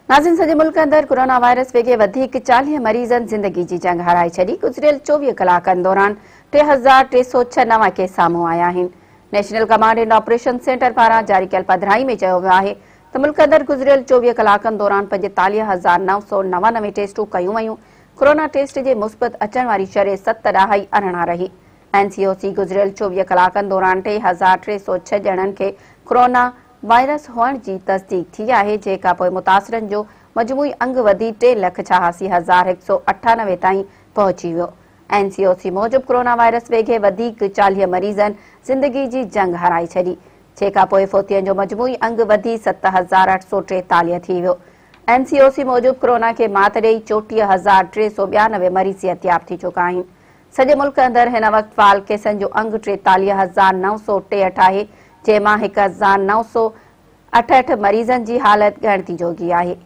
नाज़िन सॼे मुल्क अंदरि कोरोना वायरस वेगे 40 मरीज़नि ज़िंदगी जी जंग हाराए छॾी। गुज़िरियल 24 कलाकनि दौरान 3306 नवां केस साम्हूं आया आहिनि। National command and operation centre पारां जारी कयल पधिराई में चयो वियो आहे त मुल्क अंदरि गुज़िरियल 24 कलाकनि दौरान 45,999 टेस्टूं कयूं वयूं। कोरोना टेस्ट जे मुस्बत अचण वारी शरह 7 अरिड़हं रही। एनसीओसी गुज़िरियल 24 कलाकनि दौरान 3306 ॼणनि खे कोरोना वायरस हुअण जी तस्दीक थी आहे, जेका पोइ मुतासिरनि जो मजमूई अंग वधी 3,86,198 ताईं पहुची वियो। एनसीओसी मूजिबि कोरोना वायरस वेघे 40 मरीज़नि ज़िंदगी जी जंग हाराए छॾी, जेका पोइ फोतियनि जो मजमूई अंग वधी 7,843 थी वियो। एनसीओसी मूजिबि कोरोना खे मात ॾेई 34,392 मरीज़ सिहतयाब थी चुका आहिनि। सॼे मुल्क अंदरि हिन वक़्तु फ़ाल केसनि जो अंग 43,963 आहे, जंहिंमां 1,968 मरीज़नि जी हालत ॻणिती जोगी आहे।